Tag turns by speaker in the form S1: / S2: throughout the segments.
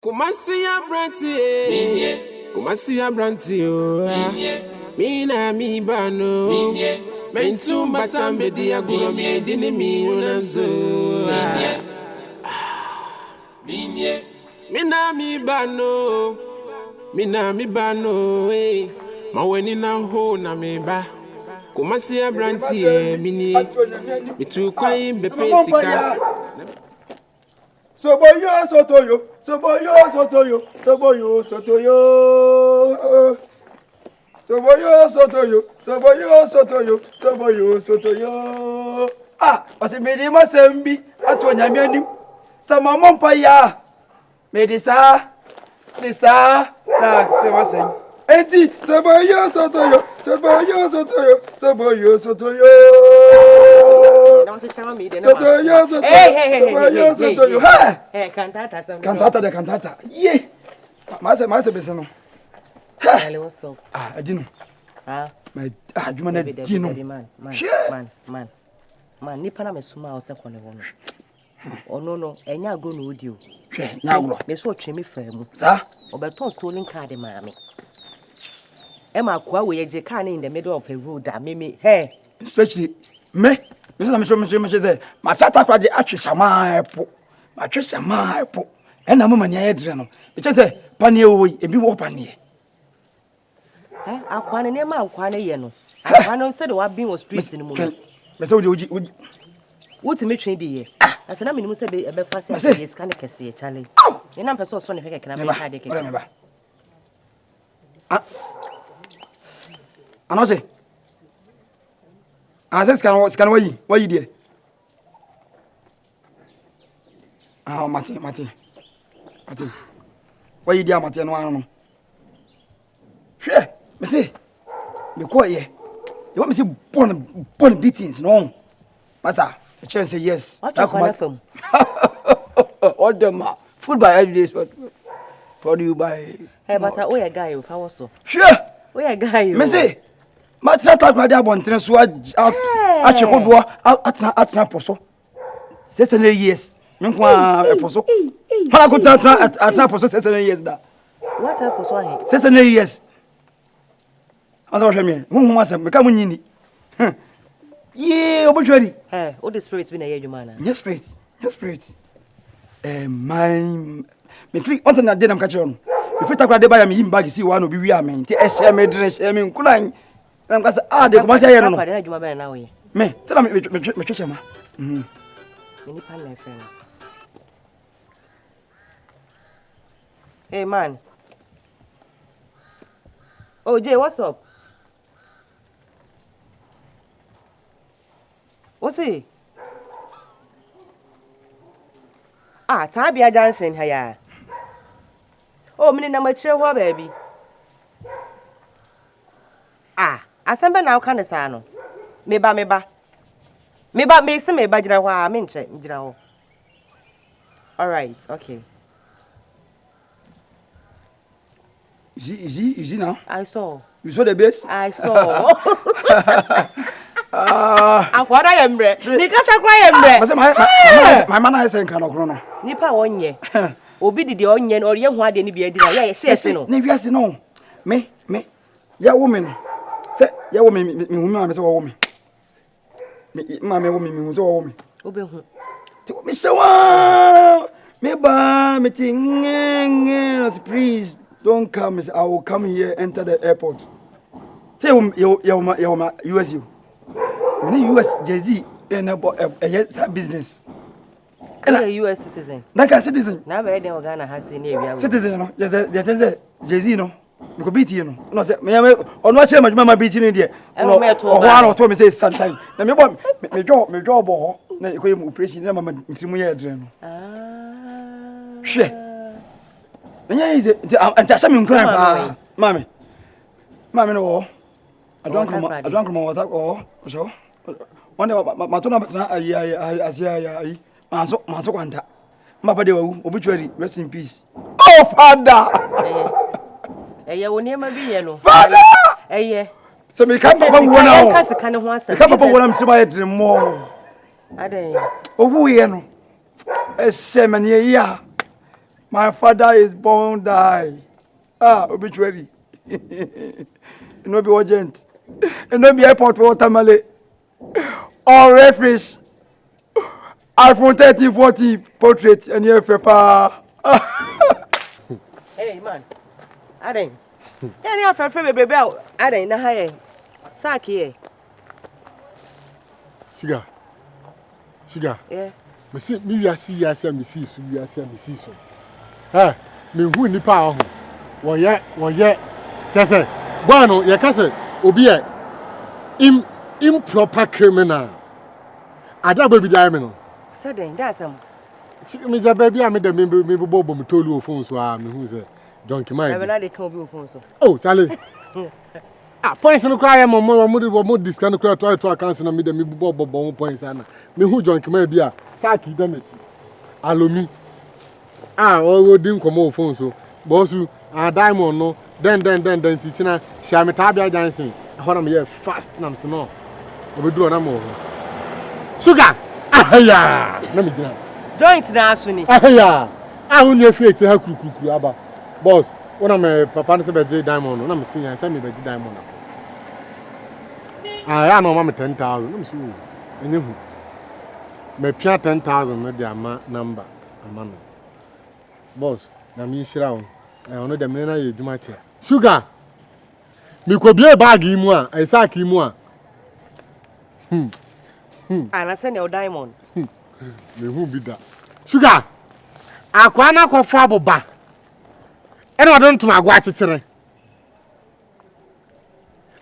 S1: KUMASI ABRANTE3. KUMASI ABRANTE3. Mina mi bano. Mentum batambe dia guro mi dini mi unanzo. Mina mi bano. Mina mi bano. Maweni na ho na me ba. KUMASI ABRANTE3 mini. Mitu kwa imbe pesika.
S2: Soboyo sotoyo, soboyo sotoyo, soboyo sotoyo. Soboyo sotoyo, soboyo sotoyo, soboyo sotoyo. Ah, wasi medi masembi atu nyamianim. Sama mompa ya. Medisa, disa na semasen. Enti soboyo sotoyo, soboyo sotoyo, soboyo sotoyo.
S3: Hey, cantata,
S2: cantata. Yeah. Masa beseno.
S3: What's up?
S2: I didn't. My Juma Dino.
S3: Man, Nipana me suma o second one. Oh no, and ya go no with you.
S2: Now,
S3: Miss Watch me firm,
S2: sir.
S3: Oberton stolen card, mammy. Emma Kwawe, a can in the middle of a road that made hey,
S2: especially me. Mr. My Sata cried the actress, my po, and a woman near Adriano. It just a panio, a bit more panier.
S3: I can't name my quana yeno. I can't say what being was streets in the morning. What's a matron dear? As an amino said, a fast is kind of cassia, Charlie. Oh, you're not so son if I can have a remember.
S2: I say. I said, can what you dear? Ah, Martin. What you dear, Martin? No. Sure, me say, you quite ye. You want me to see born beatings, no? Master, the chance say yes.
S3: What you call them?
S2: What them? Food by every day. For you buy.
S3: Hey, but I owe a guy if I was so.
S2: Sure.
S3: We a guy.
S2: Me say, my trata kwa dia bonten so a chekodo atna poso. 600 years. Me kwa poso. Hala ko atna poso 600 years da.
S3: What type of so
S2: 600 years. Aso hwe me. Hu asem me ka munyini. Yeah, obotwari.
S3: Hey, all the spirits been a year man.
S2: Yes spirit. My me free once na dey nam ka kire no. Me free takwa dey buy me him bag see one obi wi amen. Ti e share me dress share me nkunan. I'm going to de KUMASI aye no. Me, say na me twetwe ma.
S3: Any pan life friend. Hey man. Oh Jay, what's up? What's it? Ah, Tabia Johnson here. Oh, me na mature ho baby. Ah, asembe na uka nesa no. Meba. Me se meba jira ho a me nche jira ho. All right, okay.
S2: Is he now?
S3: I saw.
S2: You saw the base?
S3: I saw. Akwara yembre. Nikasa kwa yembre.
S2: My man is saying kan okro no.
S3: Nipa wonye. Obi didi onye no ore hu ade ni bia dira. Ya share no.
S2: Ne wiase no. Me. Ya woman. Say ya woman me hu me say wo woman. Me ma me woman me hu say wo woman.
S3: Obe hu.
S2: Ti me say wa. Me ba me ting please don't come. I will come here enter the airport. Say you USU. Me US Jay-Z in a business.
S3: And a US citizen.
S2: Like a citizen.
S3: Now we dey Ghana has in
S2: citizen no. Just Jay-Z no. Because beat you no. No say me on what share my beat in there. No. One or two me say sometime. Na me draw bo na ko yem operation na mama ntimu ye dre no. Ah. Hwe. Enya is and just me nkran pa. Mami no. I don't come water oh so. One day matuna betna ayi manso kwanta. Mapa de wawu obituary rest in peace. Oh father.
S3: Eye woni ma bi ye no.
S2: Father.
S3: Eye.
S2: Se me kan papa wona o.
S3: Ka se kan ho asa.
S2: Ka papa wona mtima ye dire mo.
S3: Aden.
S2: Owu ye no. Ese mane ye ya. My father is born die. Obituary. It no be urgent. It no be airport watermelon. Or refish. iPhone 13, 40 portrait and here pa.
S3: Hey man. Aden. Any of your friend baby Aden na haye. Sack here.
S4: Sugar.
S3: Yeah.
S4: Me see me we see so. Me hu nipa ho. Wo ye. Say boy no ye ka say obi e improper criminal. Ada baby die me no.
S3: Sudden, that's some.
S4: Me the baby I me the me bobo me tolu phone so me hu say John Kimai.
S3: I na dey come be phone so.
S4: Oh, Charlie. Points no cry mo discount no cry to account na me the me bobo points ana. Me hu John Kimai bia saki damage. Alomi. O din komo phone so. Bosu diamond no then tichina sha me tabia jansen. Hora me fast na so no. Obeduro na mo. Sugar. Aya, na me jina.
S3: Joint na asuni.
S4: Aya. Ahun ye fi eti ha kurukuru aba. Boss, when me papa no se beje diamond, na me sinya se me beje diamond. Ya no ma me 10,000. Na me so. Enye hu. Me pia 10,000 no dia ma number ama no. Boss, na me shira wo. Ono de me na ye djuma che. Sugar. Me ko bie bag yi mu a, e sack yi mu a.
S3: And I send your diamond.
S4: Me hu bi da. Sugar. Akwa na ko fa boba. Ene odon ntuma agwa chichire.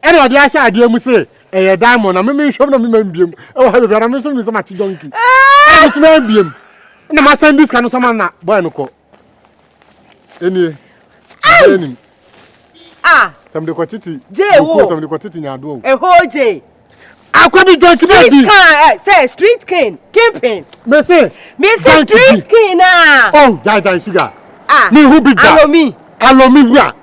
S4: Ene odi asha ade mu se eye diamond na me hwem na me mambiem. E wo ha bia na me so ma chi donkey. E so mambiem. Na ma send this kanu so man na boy no ko. Eni. Eni. Some de kwatiti. Some de kwatiti nya do.
S3: A whole J.
S4: Akwabi just
S3: street can say street king keeping.
S4: Me say
S3: street king na.
S4: Oh, die sugar. Me who be that? Alomi wia.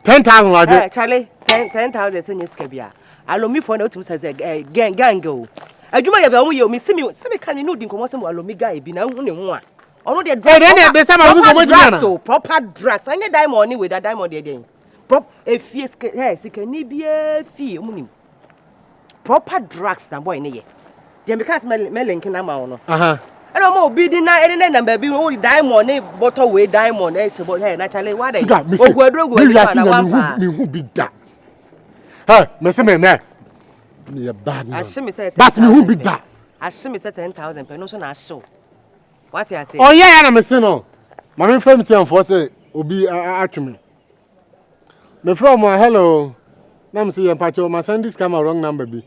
S4: 10,000 waje.
S3: Charlie, 10,000 say nyeska bia. Alomi for na otum say gang go. Adwuma ya bia wo ye me se me kan no di nkomo se mo alomi guy bi na hu ne ho a. Ono de drug.
S4: This time alomi for mo
S3: so proper drugs. Anya diamond with that diamond dey. Prop a fee sikani bia fee omunim. Proper drugs na boy ne ye. Dem because me link na ma no. I don't know, be na any number be only diamond, bottle way diamond, but hey, naturally, what I
S4: got me. Who be that? Hey, Miss Me, a bad man. But me who be that?
S3: I assume me 10,000, but no son I saw. What I say?
S4: Oh, yeah, I'm a sinner. My friend tell for say, Obi me. Me from hello. Nam see a patch of my son this camera wrong number be.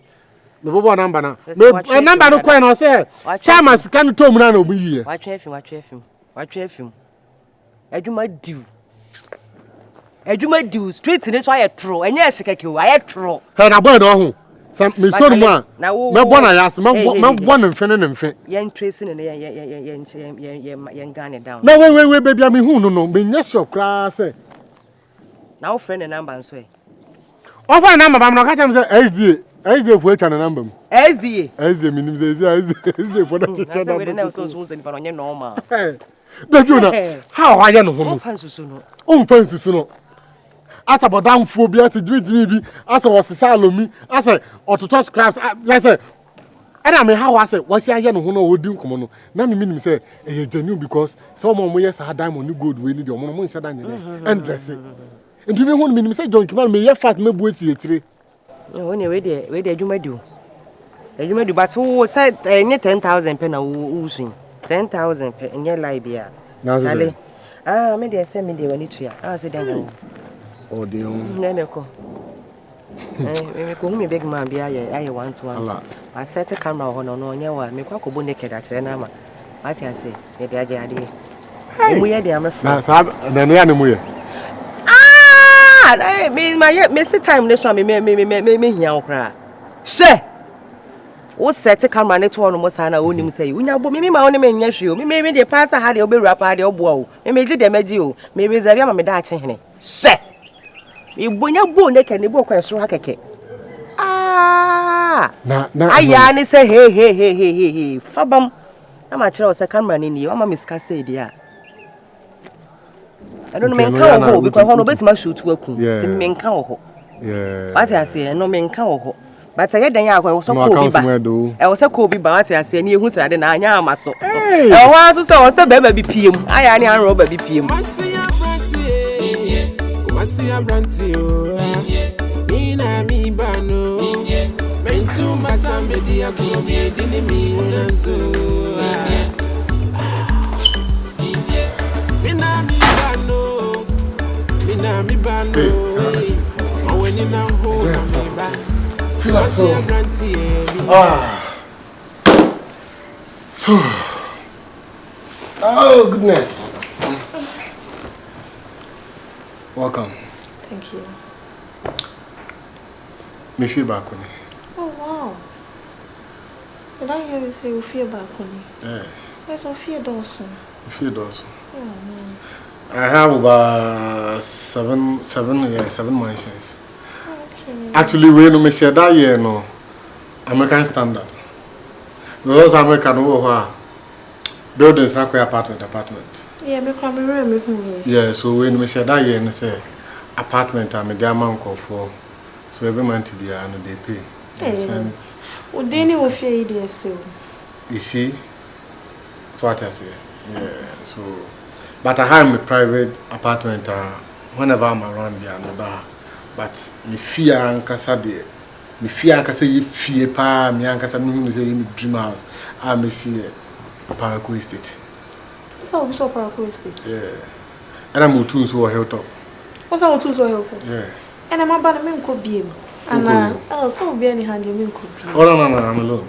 S4: Me bobo number na. Me number no coin o say. Chairman can to mu na obi here.
S3: Watch FM. Adwuma diu street ni so aye tro. Enye esekeke o aye tro.
S4: He na boy no ho. Sam me so mu a. Me bo na yas me bo na mfe ne mfe.
S3: Yen trace ne yen Ghana down.
S4: No wait baby me hu no me nya shop kra say.
S3: Na wo friend number nso e.
S4: O fa number ba me no ka tell me say SDA for echa na number mu. SDA minim say SDA for that chicha number.
S3: We dey know so say nipa onye normal.
S4: Baby una how aye no ho no. O fansusu no. Asa bodamfo bi asa dwedwemi bi asa wosesa alomi asa ototo scraps say and me how asa wasi aye no ho no odi nkomo no na me minim say e genuine because some of mo yes ha diamond gold we need the mo no mo nsa da nyene and dress it. Nti me ho minim say John Kimal me ye fat me bu esi ekire.
S3: Oh, we dey adwuma do. Adwuma do but who say enye 10,000 pe na wo swing. 10,000 pe enye lie bia.
S4: Na so.
S3: Me dey say me dey wani to ya. Say dan.
S4: Oh dear.
S3: Nene ko. Me ko me big man bia aye 1 to 1. I set a camera ho no onye wa me kwa kobo naked a kire na ma. What I say? Me dey age ade. Mu ye dey am fra.
S4: Na sa na ne ya ne mu ye.
S3: Me see time this one me hia okra. She. Wo set camera net one mo sa na onim say. Unya bo me ma woni me nya hwe o. Me dey pastor ha dey oberu apa dey obo o. Me gi dem agi o. Me reserve am me da ache hene. She. Ibonya bo ne ke ne bo kwa so ha keke. Na aya ni say hey. Fabam. I'm a child, camera in you. I'm a Miss Cassadia. I don't mean cow because one of it must shoot to a coon. Yeah, mean cow. Yeah, what I say, no mean cow. But I had the was so cool. I was a cool but I say, you who said, and I am muscle. I was so baby PM. I am Robert BPM.
S1: Kumasi Abranti3. Mina mi bano. Mentu mata media globe dini mi unanso. Mina mi bano. Maweni na ho na mi ba. Kumasi Abranti3.
S4: So. Oh goodness. Welcome.
S5: Thank you.
S4: Me feel back on.
S5: Oh wow. Did I hear you say you feel back on?
S4: Yeah.
S5: Yes, I feel Dawson.
S4: You feel Dawson?
S5: Oh nice.
S4: I have about seven mansions.
S5: Okay.
S4: Actually, we no me share that year no American standard. Because American over buildings na kwa apartment.
S5: Yeah, me come me.
S4: Yeah, so when we share that year no say apartment am dey amount for so every month they are no they pay.
S5: Hey. Well, then you fear it so.
S4: You see? That's what I say. Yeah, so but I have a private apartment whenever I'm around there no bar. But me fear ankasa de me fear ankasa ye fear pa me ankasa me hu say me dream house I me see Parako Estate.
S5: So Parako Estate.
S4: Yeah. And I'm too so hilltop.
S5: What's all too so hilltop?
S4: Yeah.
S5: And I'm about to make a and so be any hand you mean could be.
S4: Oh no, I'm alone.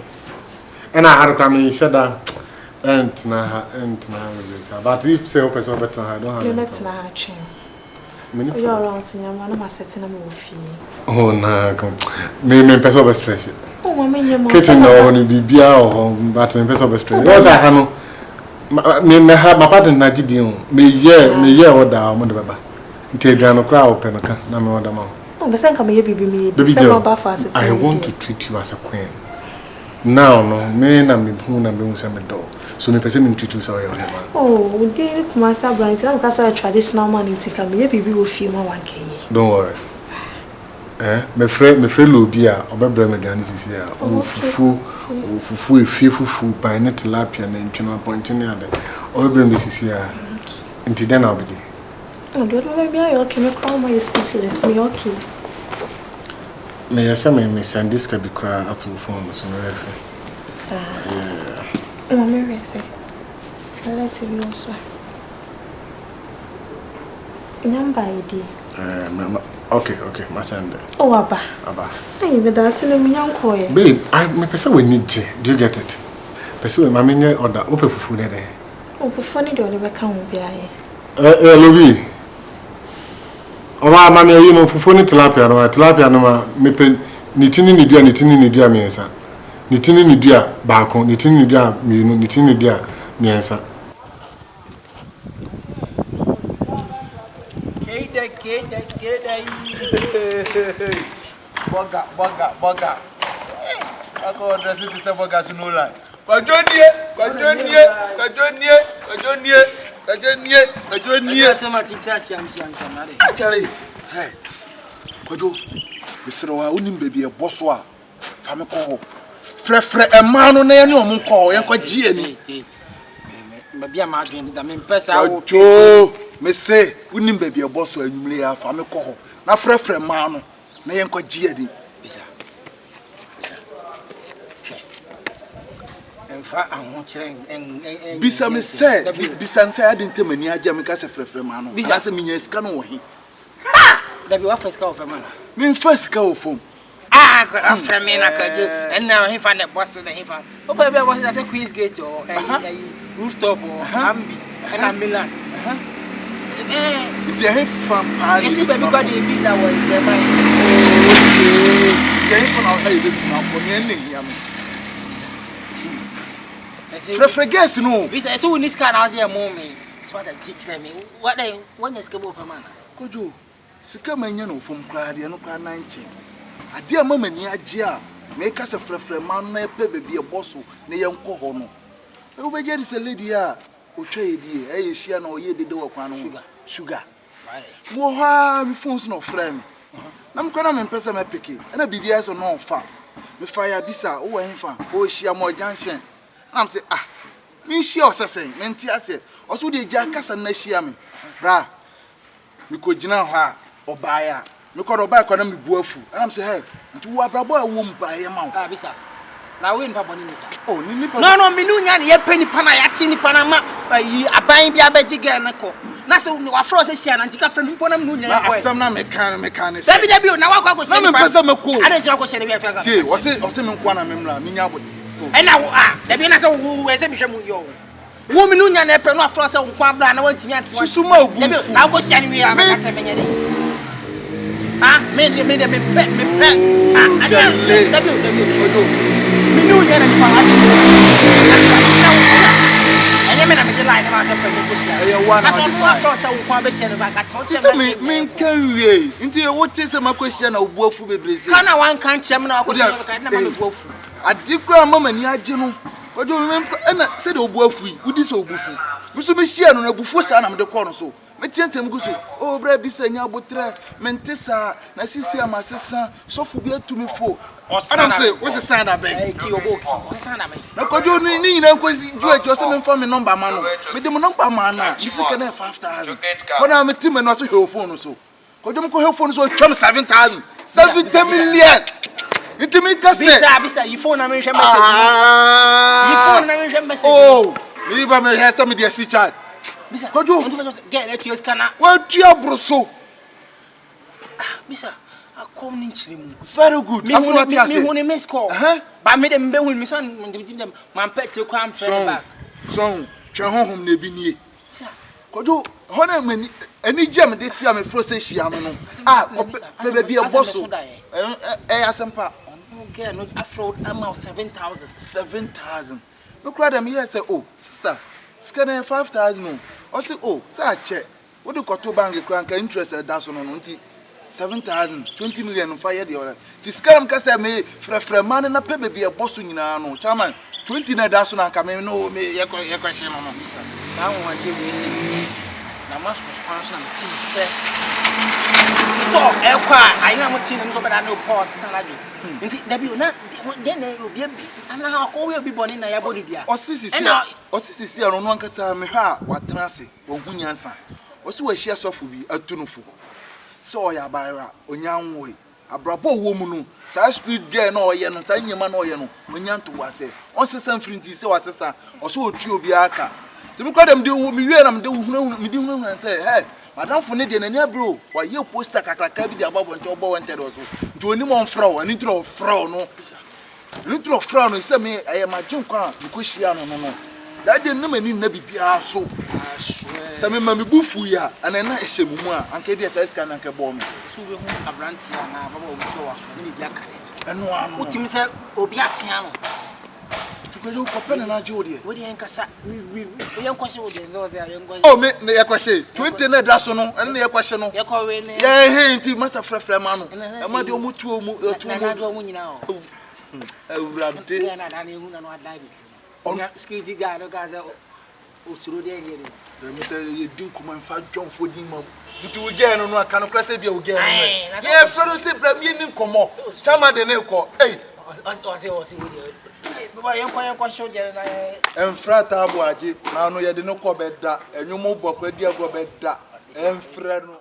S4: And I had a crime he said that and now but if say person better I don't have.
S5: You're not na chain. You're around saying I'm one of my setting them with you. Oh
S4: no, come. Me person be stress.
S5: Oh, I mean your
S4: kitchen no only be beer or but me person be stress. Because I can me have my partner na gidi o. Me year order mo de baba. Nti aduano kra open ka na me order ma.
S5: Oh, but say come here baby me.
S4: I want to treat you as a queen. Now no, me na me hu na me hu say me do. So me person me treat you so your man.
S5: Oh, we dey Kumasi Abranti3. I'm because a traditional man in Tika. Me baby will feel more 1K.
S4: Don't worry. Me friend Lobia obebra me dan sisi a. Fufu efiefufu by net tilapia na ntwena pointing ya de. Obebra me sisi a. Nti den na obedi.
S5: Oh, do you baby are okay? Me call my speechless. Me okay.
S4: Me yasa me send this ka bi kra ato phone so me refer.
S5: Sir. Yeah. Mama say. Let's see you also. Number ID.
S4: Okay, my send.
S5: Oh, Abba. Hey, but that's in a young coy.
S4: Babe, my person will need you. Do you get it? Person, my mini order open for food there.
S5: Oh, for funny, do you come be I?
S4: Louis. Oh, mamma, you know, for funny tilapia no ma me pen nitini ni dua miensa. Nitini ni dua baako, nitini ni dua mienu, nitini ni dua miensa.
S6: Boga. I go address it to say boga no lie. Kajonie. Actually, hey. Kojo, Mr. Wa unim baby a boss wa. Fame ko. Frefre e ma no na ye ne omon ko, yen ko gie ni.
S7: Baby am adwen da me pesa wo.
S6: Kojo, me say unim baby a boss wa anwumre ya fame ko. Na frefre ma no na yen ko gie ni.
S7: Bisa. Enfa ahun kire en
S6: Bisa me say, bisa say adinte mani aja me ka se frefre ma no. Na se minya sika no wo hi.
S7: Da bi wa first ka of man.
S6: Me first ka wo fom.
S7: After me na kaje and now he find the boss na he find. O baby boss say Queen's Gate or rooftop or Ambi and a Milan.
S6: It's a fam party.
S7: You see baby got the visa was there by.
S6: Okay, for now I did now for me here. Guess no.
S7: Visa so we need car house here mommy. So what I teach them me. What they one is go for man.
S6: Kojo. Sika manya no fom kwa de no kwa nanche. Ade ama mani age a me ka se frefre man na pe bebi e boso na ye nko ho no. You be just a lady here. O try di. Eh, she na oye dede wo kwan no. Sugar. Wo ha me phones no friend. Na me kwana me pesa me peke. Na bibia so no fa. Me fire bisa wo henfa. O hia mo junction. Na me say me hia osesen. Me nti ase. Oso de gya kasa na hia me. Bra. Me ko gina ha obaya. Me ko obaya kwa na me buafu. Na me say hey, nti wo abrabo a wo mbaye ma wo.
S7: Bisa. Na we npa boni ni sa.
S6: Oh, ni nipa.
S7: No, me nu nya ne ye pani pana ya ti ni pana ma yi aban bia ba jige na ko. Na se wa fro se sia na ntika fra mpo na me nu nya ya boy.
S6: Asam na me kan se.
S7: Dabi na wa kwa se ni.
S6: Na me pesa me ko.
S7: Ade jira ko se ne bia fesa.
S6: Ti, o se me nko na me mra, me nya bo.
S7: E na wo dabi na se wo se bi hwe mu yo. Wo me nu nya na pe no afro se nko abra na wantimi ante.
S6: Susu ma obu.
S7: Dabi na ko sia ni wi ya me ka te me nya de. Me pe. Dabi ojo. Minu yena ni pala. Anya me na me line ma ka fa ko sia.
S6: E wa na
S7: o afro sa wo kwa be sia no ba ka to che
S6: me kan wie. Nti e wo te se ma kwehia na obuafu bebreze.
S7: Kana wan kan chem na ko sia na ma obuafu.
S6: Adikura mama ni age no. Ojo me na se de obuafu yi, udi se obufu. Me so me sia no na bufu sa na me de ko no so. Me tietem gu so. O bra bi se nya botre, mente sa na sisi amasesa, sofu bi atumi fo. Adam say, what's the sign that beg? Na kojo ni nyina nkosi ju ejo se me mfa me number ma no. Me de mo number ma na. Me sika na 5000. Kona me tim no so he phone so. Kojo mo ko he phone so twam 7000. 70 million. Intimi ka se.
S7: Bisa, you phone na me hwe message. You phone na me hwe message.
S6: Oh, me ba me he some dey see chat.
S7: Bisa.
S6: Kojo,
S7: get let you scanner.
S6: Wa tua broso.
S7: Bisa. Come in chim.
S6: Very good.
S7: Me who miss call. But me dem be who me son dem man pet to come back.
S6: So, twa honhom na bi nie. Kojo, hona mani ani jam de tia me fro se hia me no. Me be bosso. Asempa.
S7: Okay, no afro amount 7000.
S6: 7000. Me kura dem here say, "Oh, sister, scan 5000 no." O say, "Oh, say check. What do koto bank kura nka interest da so no nti 7,000, 20 million fire the other. This caram cassa me frefre man and a pebble be a boss in no chairman. 20 na dash on come no me your question.
S7: Someone give me Damascus Council and tea, sir. So, I know what tea and go, but I know pause salary. Indeed, not then you'll be and now will be born in a body. Or sissy, or one cassa me ha, what trassi, or Gunyansa. Or so a share soft will be a tunufu. So ya baira onyanwe abrabo womu sa street girl no oye no sa nyema no oye no onyanto wase on sesa mfrinti se wasesa oso otu obi aka timi kwadam de wo mi wie na me de hunu mi de hunu say hey madam fo ne de nani abro wa ye poster kakraka bi de ababo nche obo wante do so nti oni mo mfro ani tro fro no ni tro fro no se me aye ma dwenkwa ko hia no no that de no mani na bibia so Tell me, Mammy Bufu ya, and then I say, Mumma, and Kadia says, can I bomb? So we won't Abranti and I show us when we black. And one put himself Obiatiano to go to Copen and Jody. What do you think? We don't question those are young ones. Oh, me, the question 20 net dasono, and the question. Yeah, he must have Fremano, and my dear Mutu, now. Oh, security guard, Osuro de ngere me tell you din kuma mfa John Fodin mam nti we get no no aka no kwese bia we get no ye fero se bra mi ni komo chama de ne ko eh o se we de baba yen kwa show je na emfra ta abo aje na no ye de no ko beda enwumo bokwa di ago beda emfra no